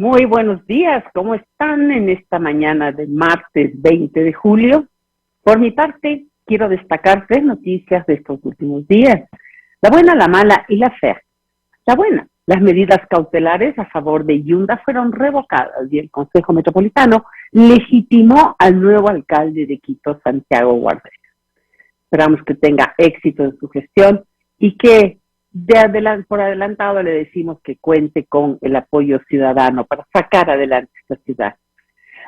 Muy buenos días, ¿cómo están en esta mañana de martes 20 de julio? Por mi parte, quiero destacar tres noticias de estos últimos días: la buena, la mala y la fea. La buena: las medidas cautelares a favor de Yunda fueron revocadas y el Consejo Metropolitano legitimó al nuevo alcalde de Quito, Santiago Guardera. Esperamos que tenga éxito en su gestión y que por adelantado le decimos que cuente con el apoyo ciudadano para sacar adelante esta ciudad.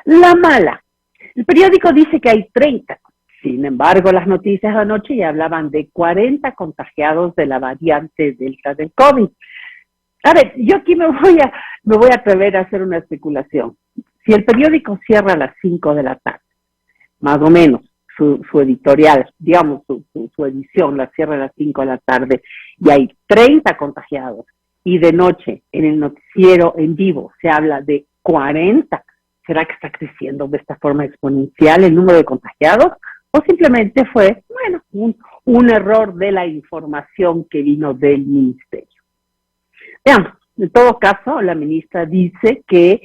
La mala: el periódico dice que hay 30. Sin embargo, las noticias de anoche ya hablaban de 40 contagiados de la variante Delta del COVID. A ver, yo aquí me voy a atrever a hacer una especulación. Si el periódico cierra a las 5 de la tarde, más o menos, su editorial, digamos, su edición la cierra a las 5 de la tarde y hay 30 contagiados, y de noche en el noticiero en vivo se habla de 40, ¿será que está creciendo de esta forma exponencial el número de contagiados? ¿O simplemente fue, un error de la información que vino del ministerio? Veamos, en todo caso, la ministra dice que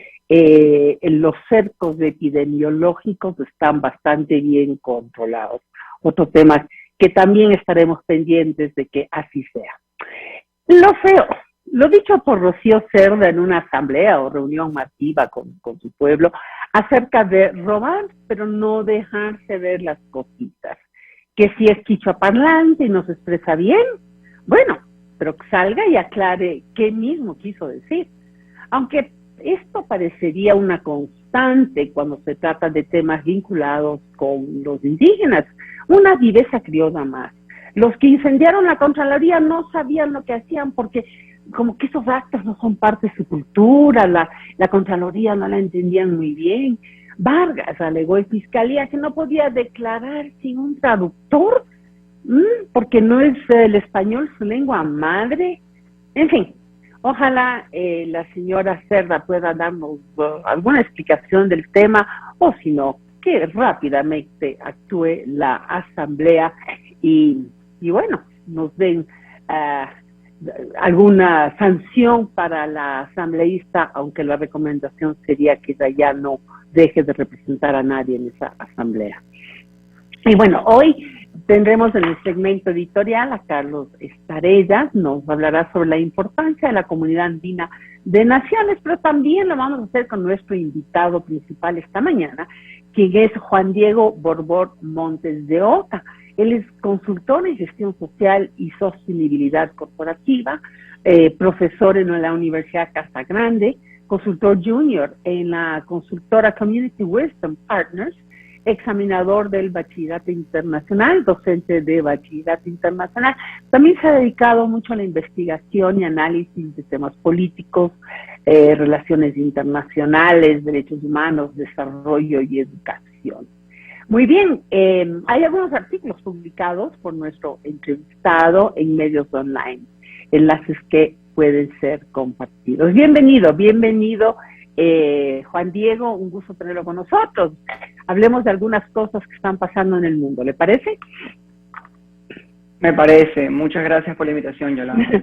los cercos epidemiológicos están bastante bien controlados. Otro tema que también estaremos pendientes de que así sea. Lo feo, lo dicho por Rocío Cerda en una asamblea o reunión masiva con su pueblo acerca de robar, pero no dejarse ver las cositas. Que si es quichua parlante y no se expresa bien, bueno, pero que salga y aclare qué mismo quiso decir. Aunque esto parecería una constante cuando se trata de temas vinculados con los indígenas, una viveza criolla más. Los que incendiaron la Contraloría no sabían lo que hacían porque como que esos actos no son parte de su cultura, la Contraloría no la entendían muy bien. Vargas alegó en Fiscalía que no podía declarar sin un traductor, porque no es el español su lengua madre. En fin, ojalá la señora Cerda pueda darnos alguna explicación del tema, o si no, que rápidamente actúe la asamblea y bueno, nos den alguna sanción para la asambleísta, aunque la recomendación sería que ella ya no deje de representar a nadie en esa asamblea. Y bueno, hoy tendremos en el segmento editorial a Carlos Estarellas, nos hablará sobre la importancia de la comunidad andina de naciones, pero también lo vamos a hacer con nuestro invitado principal esta mañana, quien es Juan Diego Borbor Montes de Oca. Él es consultor en gestión social y sostenibilidad corporativa, profesor en la Universidad Casa Grande, consultor junior en la consultora Community Wisdom Partners, examinador del bachillerato internacional, docente de bachillerato internacional. También se ha dedicado mucho a la investigación y análisis de temas políticos, relaciones internacionales, derechos humanos, desarrollo y educación. Muy bien, hay algunos artículos publicados por nuestro entrevistado en medios online, enlaces que pueden ser compartidos. Bienvenido, Juan Diego, un gusto tenerlo con nosotros. Hablemos de algunas cosas que están pasando en el mundo, ¿le parece? Me parece. Muchas gracias por la invitación, Yolanda.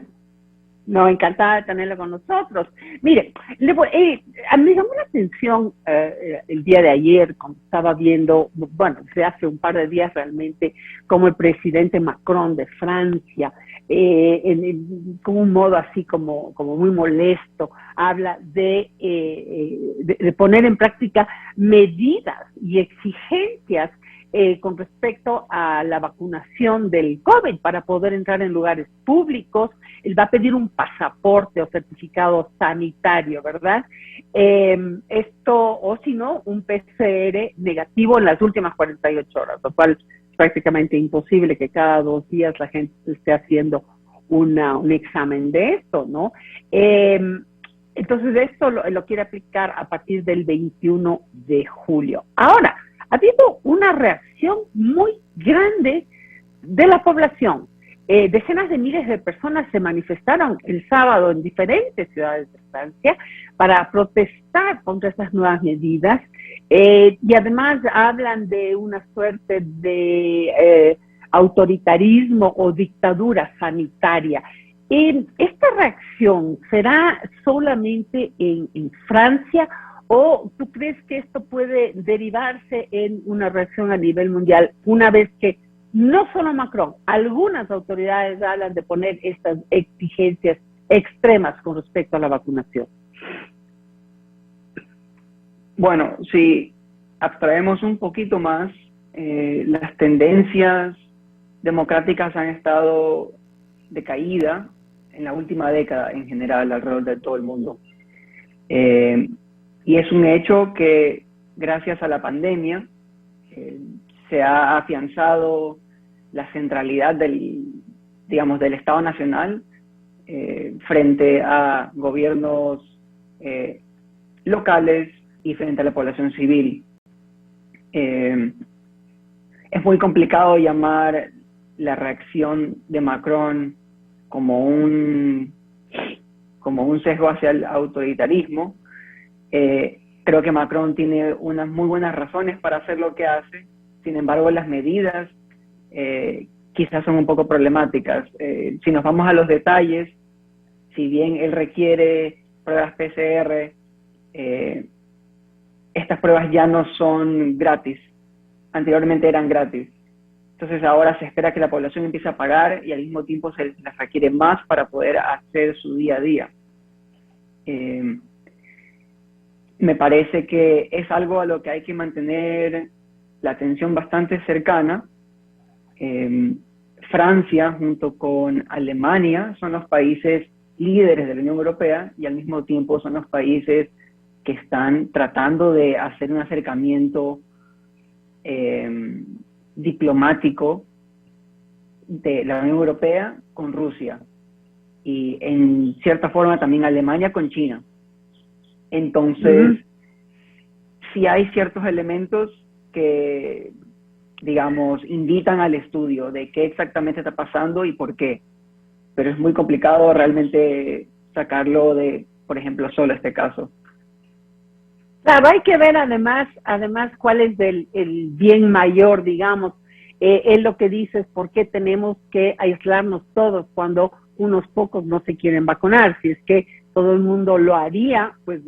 No, encantada de tenerlo con nosotros. Mire, me llamó la atención el día de ayer, cuando estaba viendo, desde hace un par de días realmente, como el presidente Macron de Francia, con un modo así como muy molesto, habla de poner en práctica medidas y exigencias con respecto a la vacunación del COVID para poder entrar en lugares públicos. Él va a pedir un pasaporte o certificado sanitario, ¿verdad? O si no, un PCR negativo en las últimas 48 horas, lo cual es prácticamente imposible que cada 2 días la gente esté haciendo un examen de esto, ¿no? Entonces, esto lo quiere aplicar a partir del 21 de julio. Ahora, ha habido una reacción muy grande de la población. Decenas de miles de personas se manifestaron el sábado en diferentes ciudades de Francia para protestar contra estas nuevas medidas, y además hablan de una suerte de autoritarismo o dictadura sanitaria. ¿Esta reacción será solamente en Francia o tú crees que esto puede derivarse en una reacción a nivel mundial una vez que no solo Macron, algunas autoridades hablan de poner estas exigencias extremas con respecto a la vacunación? Bueno, si abstraemos un poquito más, las tendencias democráticas han estado de caída en la última década en general alrededor de todo el mundo. Y es un hecho que gracias a la pandemia se ha afianzado la centralidad del Estado Nacional frente a gobiernos locales y frente a la población civil. Es muy complicado llamar la reacción de Macron como un sesgo hacia el autoritarismo. Creo que Macron tiene unas muy buenas razones para hacer lo que hace. Sin embargo, las medidas quizás son un poco problemáticas. Si nos vamos a los detalles, si bien él requiere pruebas PCR, estas pruebas ya no son gratis. Anteriormente eran gratis. Entonces ahora se espera que la población empiece a pagar y al mismo tiempo se les requiere más para poder hacer su día a día. Me parece que es algo a lo que hay que mantener la atención bastante cercana. Francia junto con Alemania son los países líderes de la Unión Europea y al mismo tiempo son los países que están tratando de hacer un acercamiento diplomático de la Unión Europea con Rusia y en cierta forma también Alemania con China. Entonces, sí hay ciertos elementos que, digamos, invitan al estudio de qué exactamente está pasando y por qué. Pero es muy complicado realmente sacarlo de, por ejemplo, solo este caso. Claro, hay que ver además cuál es el bien mayor, digamos. Él lo que dice es por qué tenemos que aislarnos todos cuando unos pocos no se quieren vacunar. Si es que todo el mundo lo haría, pues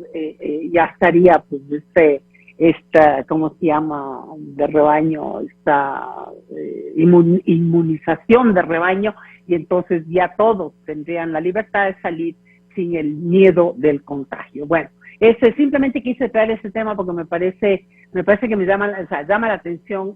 ya estaría pues esta, ¿cómo se llama?, de rebaño, esta inmunización de rebaño, y entonces ya todos tendrían la libertad de salir sin el miedo del contagio. Bueno, simplemente quise traer ese tema porque me parece que me llama la atención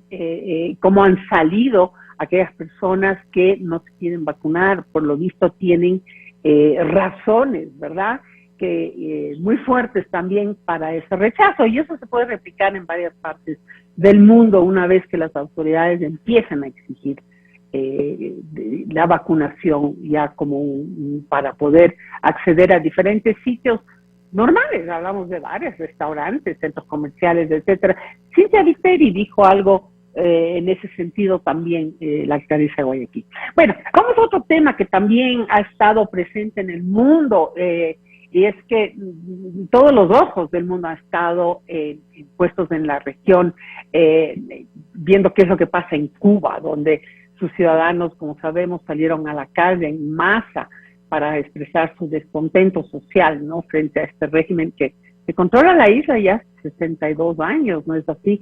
cómo han salido aquellas personas que no se quieren vacunar. Por lo visto tienen razones, ¿verdad?, que muy fuertes también para ese rechazo, y eso se puede replicar en varias partes del mundo una vez que las autoridades empiezan a exigir la vacunación ya como para poder acceder a diferentes sitios normales. Hablamos de bares, restaurantes, centros comerciales, etcétera. Cintia Viteri dijo algo en ese sentido también, la alcaldesa de Guayaquil. Bueno, vamos a otro tema que también ha estado presente en el mundo, y es que todos los ojos del mundo han estado puestos en la región, viendo qué es lo que pasa en Cuba, donde sus ciudadanos, como sabemos, salieron a la calle en masa para expresar su descontento social, ¿no?, frente a este régimen que controla la isla ya hace 62 años, ¿no es así?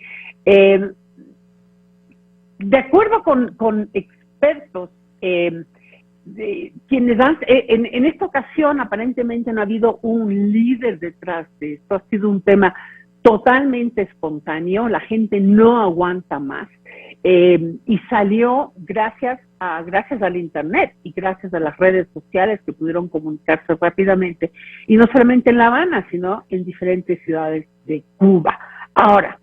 De acuerdo con expertos, quienes en esta ocasión aparentemente no ha habido un líder detrás de esto, ha sido un tema totalmente espontáneo, la gente no aguanta más, y salió gracias al internet y gracias a las redes sociales que pudieron comunicarse rápidamente, y no solamente en La Habana, sino en diferentes ciudades de Cuba. Ahora,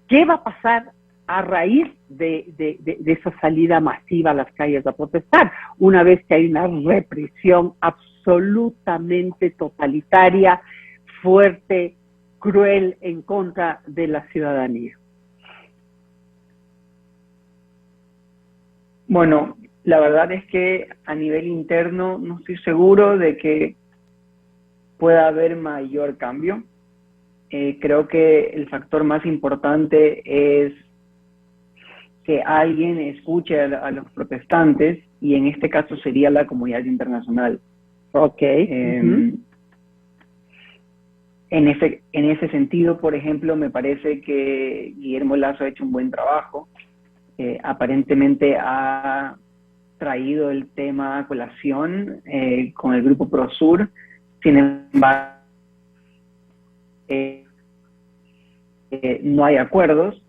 ¿qué va a pasar a raíz de esa salida masiva a las calles a protestar, una vez que hay una represión absolutamente totalitaria, fuerte, cruel en contra de la ciudadanía? Bueno, la verdad es que a nivel interno no estoy seguro de que pueda haber mayor cambio. Creo que el factor más importante es que alguien escuche a los protestantes, y en este caso sería la comunidad internacional. Ok. En ese sentido, por ejemplo, me parece que Guillermo Lasso ha hecho un buen trabajo. Aparentemente ha traído el tema a colación con el grupo Prosur. Sin embargo, no hay acuerdos,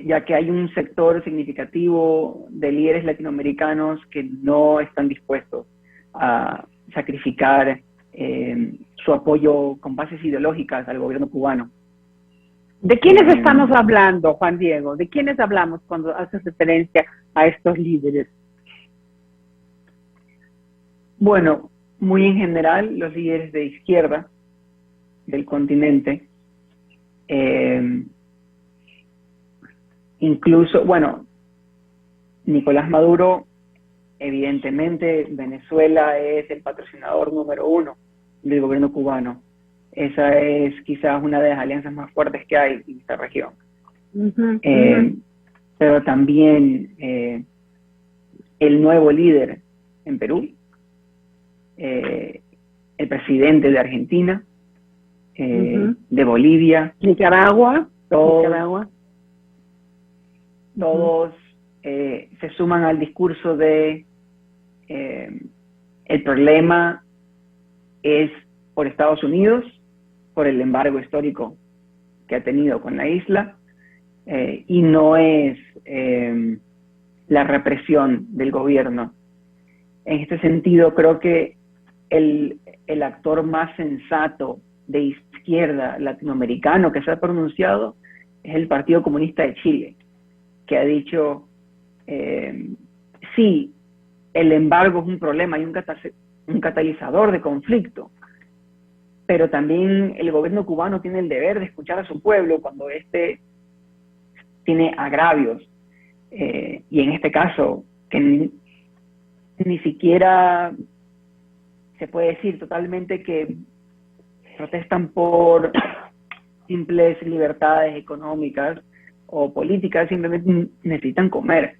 ya que hay un sector significativo de líderes latinoamericanos que no están dispuestos a sacrificar su apoyo con bases ideológicas al gobierno cubano. ¿De quiénes estamos hablando, Juan Diego? ¿De quiénes hablamos cuando haces referencia a estos líderes? Bueno, muy en general, los líderes de izquierda del continente, incluso, bueno, Nicolás Maduro, evidentemente Venezuela es el patrocinador número 1 del gobierno cubano. Esa es quizás una de las alianzas más fuertes que hay en esta región. Pero también el nuevo líder en Perú, el presidente de Argentina, de Bolivia, Nicaragua, todos se suman al discurso de el problema es por Estados Unidos, por el embargo histórico que ha tenido con la isla, y no es la represión del gobierno. En este sentido, creo que el actor más sensato de izquierda latinoamericano que se ha pronunciado es el Partido Comunista de Chile, que ha dicho, sí, el embargo es un problema y un catalizador de conflicto, pero también el gobierno cubano tiene el deber de escuchar a su pueblo cuando éste tiene agravios, y en este caso, que ni siquiera se puede decir totalmente que protestan por simples libertades económicas o políticas, simplemente necesitan comer.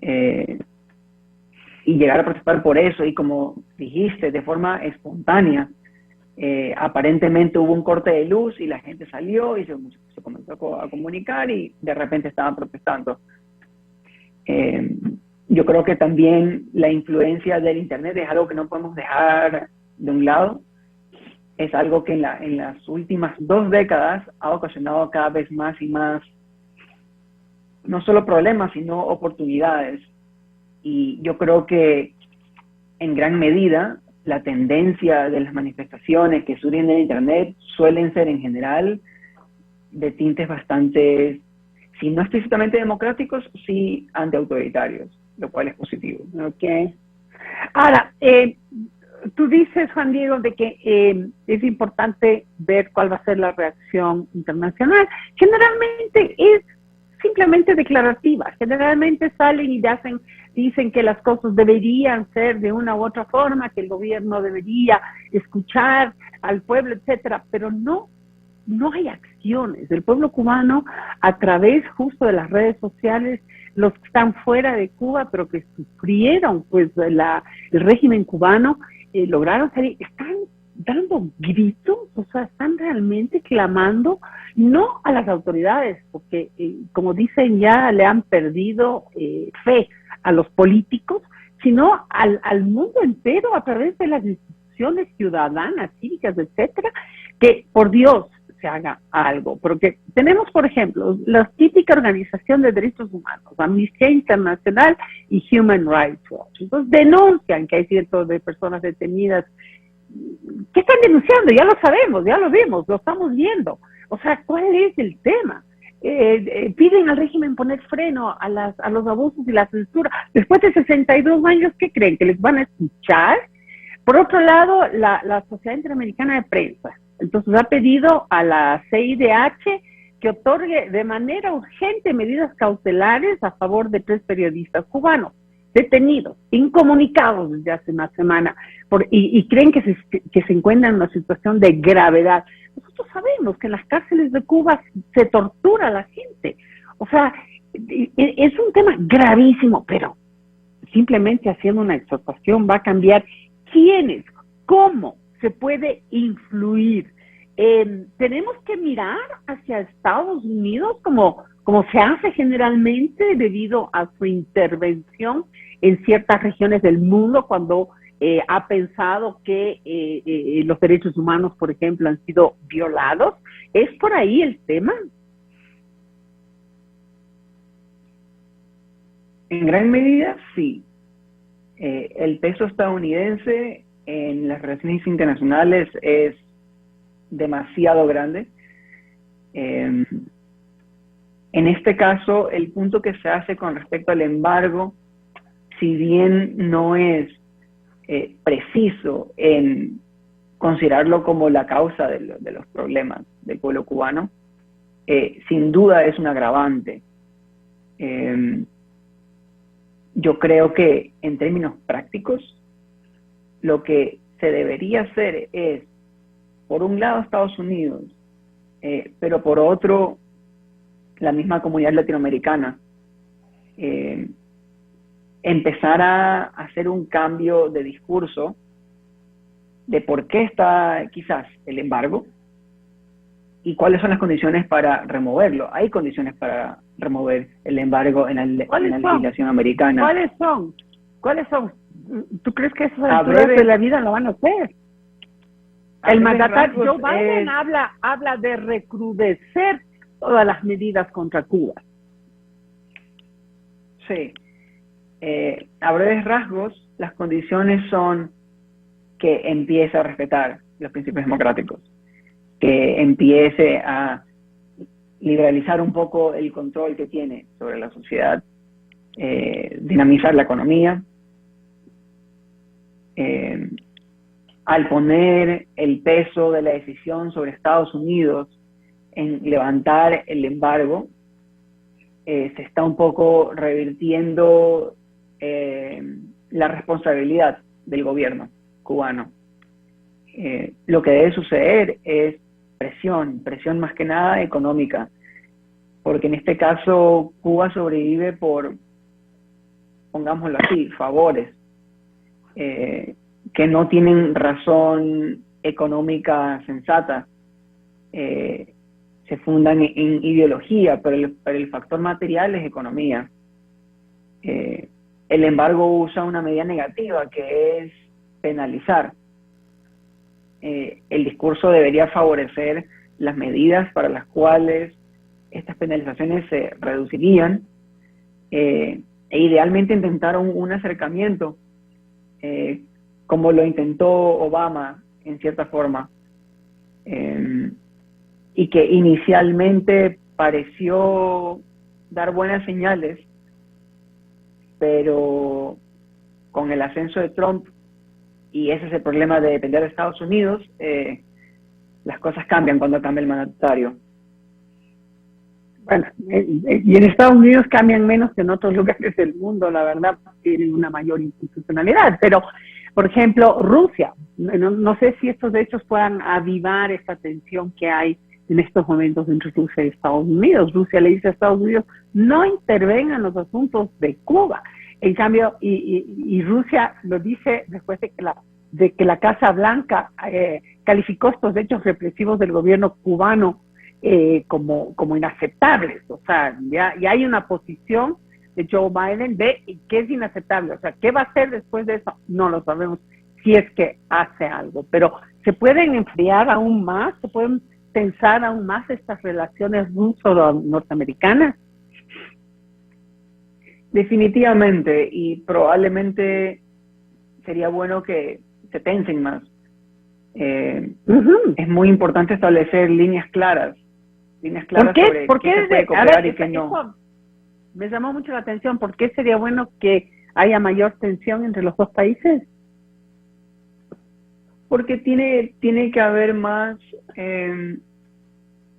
Y llegar a protestar por eso, y como dijiste, de forma espontánea, aparentemente hubo un corte de luz y la gente salió y se comenzó a comunicar y de repente estaban protestando. Yo creo que también la influencia del Internet es algo que no podemos dejar de un lado. Es algo que en las últimas 2 décadas ha ocasionado cada vez más y más, no solo problemas, sino oportunidades. Y yo creo que en gran medida la tendencia de las manifestaciones que surgen en Internet suelen ser en general de tintes bastante, si no explícitamente democráticos, sí antiautoritarios, lo cual es positivo. Ok. Ahora, tú dices, Juan Diego, de que es importante ver cuál va a ser la reacción internacional. Generalmente es simplemente declarativa. Generalmente salen y dicen que las cosas deberían ser de una u otra forma, que el gobierno debería escuchar al pueblo, etcétera, pero no hay acciones. El pueblo cubano, a través justo de las redes sociales, los que están fuera de Cuba, pero que sufrieron pues el régimen cubano, lograron salir, están dando gritos, o sea, están realmente clamando, no a las autoridades, porque como dicen ya le han perdido fe a los políticos, sino al mundo entero a través de las instituciones ciudadanas, cívicas, etcétera, que por Dios se haga algo, porque tenemos, por ejemplo, la típica organización de derechos humanos, Amnistía Internacional y Human Rights Watch. Entonces denuncian que hay cientos de personas detenidas. ¿Qué están denunciando? Ya lo sabemos, ya lo vimos, lo estamos viendo. O sea, ¿cuál es el tema? Piden al régimen poner freno a los abusos y la censura. Después de 62 años, ¿qué creen? ¿Que les van a escuchar? Por otro lado, la Sociedad Interamericana de Prensa, entonces ha pedido a la CIDH que otorgue de manera urgente medidas cautelares a favor de 3 periodistas cubanos detenidos, incomunicados desde hace una semana, y creen que se encuentran en una situación de gravedad. Nosotros sabemos que en las cárceles de Cuba se tortura a la gente. O sea, Es un tema gravísimo, pero simplemente haciendo una exhortación va a cambiar quiénes, cómo se puede influir. Tenemos que mirar hacia Estados Unidos como se hace generalmente debido a su intervención en ciertas regiones del mundo cuando ha pensado que los derechos humanos, por ejemplo, han sido violados. ¿Es por ahí el tema? En gran medida, sí. El peso estadounidense en las relaciones internacionales es demasiado grande. En este caso, el punto que se hace con respecto al embargo, si bien no es preciso en considerarlo como la causa de los problemas del pueblo cubano, sin duda es un agravante. Yo creo que en términos prácticos, lo que se debería hacer es, por un lado, Estados Unidos, pero por otro, la misma comunidad latinoamericana, empezar a hacer un cambio de discurso de por qué está quizás el embargo y cuáles son las condiciones para removerlo. Hay condiciones para remover el embargo en la legislación americana. ¿Cuáles son? ¿Tú crees que esas alturas de la vida lo van a hacer? El mandatario Joe Biden habla de recrudecer todas las medidas contra Cuba. Sí. A breves rasgos, las condiciones son que empiece a respetar los principios democráticos, que empiece a liberalizar un poco el control que tiene sobre la sociedad, dinamizar la economía, al poner el peso de la decisión sobre Estados Unidos en levantar el embargo, se está un poco revirtiendo la responsabilidad del gobierno cubano. Lo que debe suceder es presión más que nada económica, porque en este caso Cuba sobrevive por, pongámoslo así, favores, que no tienen razón económica sensata, se fundan en ideología, pero el factor material es economía. El embargo usa una medida negativa que es penalizar. El discurso debería favorecer las medidas para las cuales estas penalizaciones se reducirían e idealmente intentar un acercamiento como lo intentó Obama en cierta forma, y que inicialmente pareció dar buenas señales, pero con el ascenso de Trump, y ese es el problema de depender de Estados Unidos, las cosas cambian cuando cambia el mandatario. Bueno, y en Estados Unidos cambian menos que en otros lugares del mundo, la verdad, tienen una mayor institucionalidad. Pero, por ejemplo, Rusia, no sé si estos hechos puedan avivar esta tensión que hay en estos momentos entre Rusia y Estados Unidos. Rusia le dice a Estados Unidos, no intervengan en los asuntos de Cuba. En cambio, y Rusia lo dice después de que la Casa Blanca calificó estos hechos represivos del gobierno cubano como inaceptables. O sea, ya hay una posición de Joe Biden de que es inaceptable. O sea, ¿qué va a hacer después de eso? No lo sabemos, si es que hace algo. Pero se pueden enfriar aún más, se pueden tensar aún más estas relaciones ruso-norteamericanas. Definitivamente, y probablemente sería bueno que se tensen más. Es muy importante establecer líneas claras ¿Por qué? sobre qué se puede cooperar y qué no. Me llamó mucho la atención. ¿Por qué sería bueno que haya mayor tensión entre los dos países? Porque tiene que haber más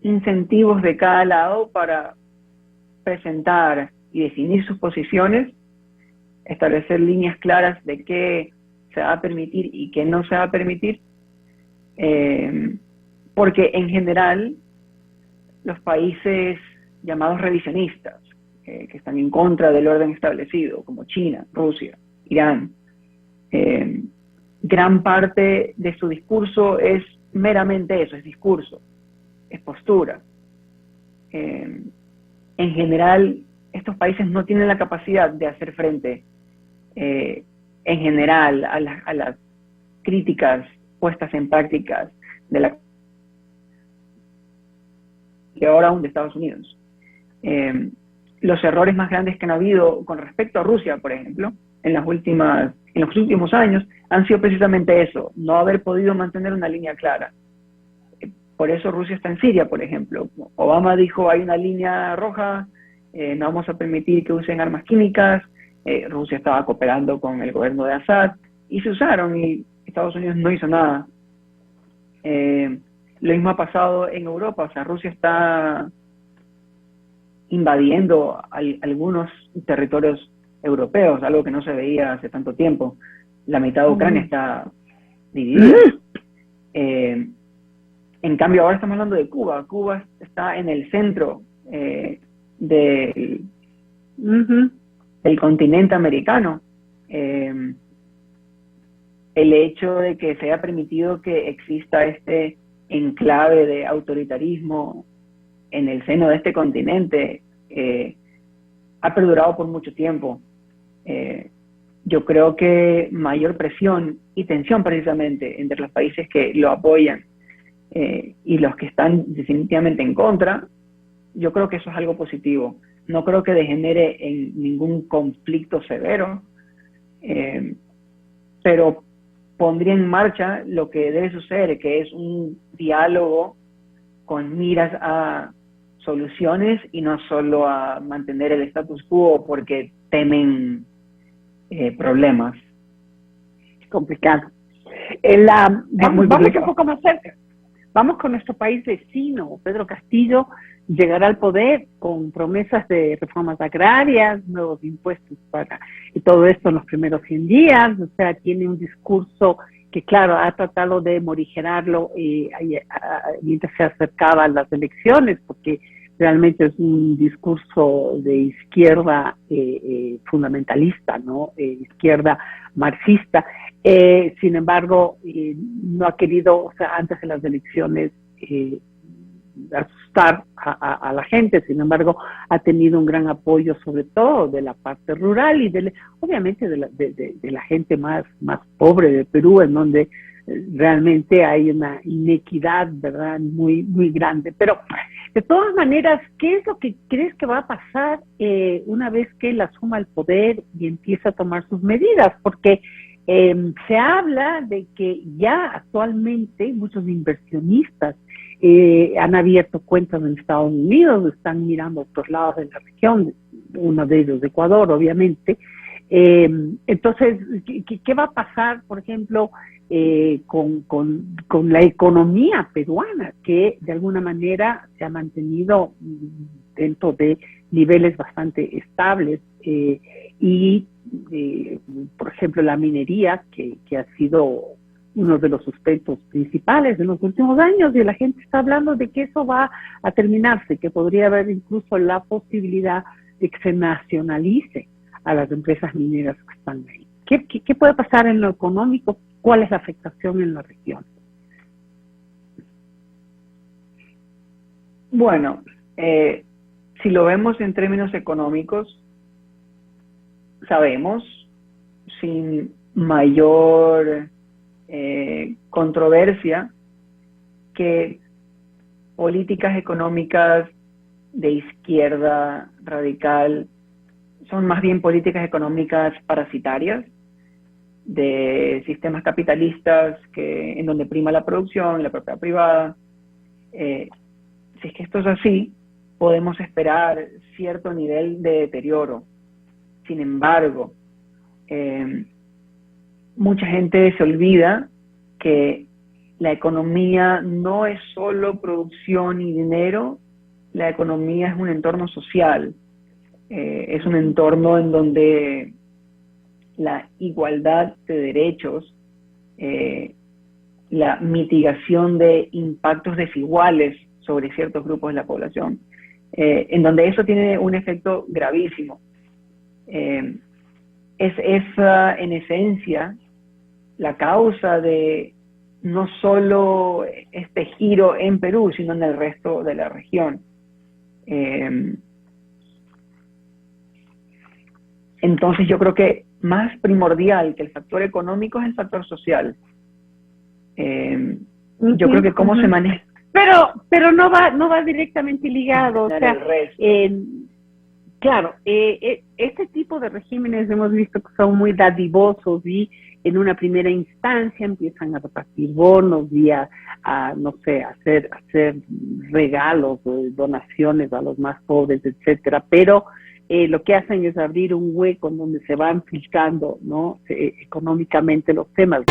incentivos de cada lado para presentar y definir sus posiciones, establecer líneas claras de qué se va a permitir y qué no se va a permitir, porque en general los países llamados revisionistas, que están en contra del orden establecido, como China, Rusia, Irán. Gran parte de su discurso es meramente eso, es discurso, es postura. En general, estos países no tienen la capacidad de hacer frente en general a las críticas puestas en prácticas de la que ahora aún de Estados Unidos. Los errores más grandes que han habido con respecto a Rusia, por ejemplo, en los últimos años, han sido precisamente eso, no haber podido mantener una línea clara. Por eso Rusia está en Siria, por ejemplo. Obama dijo, hay una línea roja, no vamos a permitir que usen armas químicas. Rusia estaba cooperando con el gobierno de Assad, y se usaron, y Estados Unidos no hizo nada. Lo mismo ha pasado en Europa, o sea, Rusia está invadiendo algunos territorios europeos, algo que no se veía hace tanto tiempo. La mitad de Ucrania está dividida. En cambio, ahora estamos hablando de Cuba. Cuba está en el centro del continente americano. El hecho de que se haya permitido que exista este enclave de autoritarismo en el seno de este continente ha perdurado por mucho tiempo. Yo creo que mayor presión y tensión precisamente entre los países que lo apoyan y los que están definitivamente en contra, yo creo que eso es algo positivo. No creo que degenere en ningún conflicto severo, pero pondría en marcha lo que debe suceder, que es un diálogo con miras a soluciones y no solo a mantener el status quo porque temen problemas. Complicado. Vamos un poco más cerca. Vamos con nuestro país vecino. Pedro Castillo llegará al poder con promesas de reformas agrarias, nuevos impuestos y todo esto en los primeros 100 días. O sea, tiene un discurso que, claro, ha tratado de morigerarlo mientras se acercaban las elecciones, porque realmente es un discurso de izquierda fundamentalista, ¿no? Izquierda marxista. Sin embargo, no ha querido, o sea, antes de las elecciones, asustar a la gente. Sin embargo, ha tenido un gran apoyo, sobre todo de la parte rural y obviamente de la gente más pobre de Perú, en donde realmente hay una inequidad, ¿verdad?, muy, muy grande. Pero, de todas maneras, ¿qué es lo que crees que va a pasar una vez que él asuma el poder y empieza a tomar sus medidas? Porque se habla de que ya actualmente muchos inversionistas han abierto cuentas en Estados Unidos, están mirando a otros lados de la región, uno de ellos de Ecuador, obviamente. Entonces, ¿qué va a pasar, por ejemplo, con la economía peruana, que de alguna manera se ha mantenido dentro de niveles bastante estables? Por ejemplo, la minería, que ha sido uno de los sustentos principales en los últimos años, y la gente está hablando de que eso va a terminarse, que podría haber incluso la posibilidad de que se nacionalice a las empresas mineras que están ahí. ¿Qué puede pasar en lo económico? ¿Cuál es la afectación en la región? Bueno, si lo vemos en términos económicos, sabemos, sin mayor controversia, que políticas económicas de izquierda radical son más bien políticas económicas parasitarias de sistemas capitalistas en donde prima la producción, la propiedad privada. Si es que esto es así, podemos esperar cierto nivel de deterioro. Sin embargo, mucha gente se olvida que la economía no es solo producción y dinero. La economía es un entorno social, es un entorno en donde la igualdad de derechos, la mitigación de impactos desiguales sobre ciertos grupos de la población, en donde eso tiene un efecto gravísimo. Es en esencia la causa de no solo este giro en Perú, sino en el resto de la región. Entonces yo creo que más primordial que el factor económico es el factor social. Yo creo que cómo se maneja. Pero no va directamente ligado. O sea, claro, este tipo de regímenes hemos visto que son muy dadivosos y en una primera instancia empiezan a repartir bonos y a no sé, hacer regalos, donaciones a los más pobres, etcétera, pero lo que hacen es abrir un hueco en donde se van filtrando, ¿no? Económicamente los temas.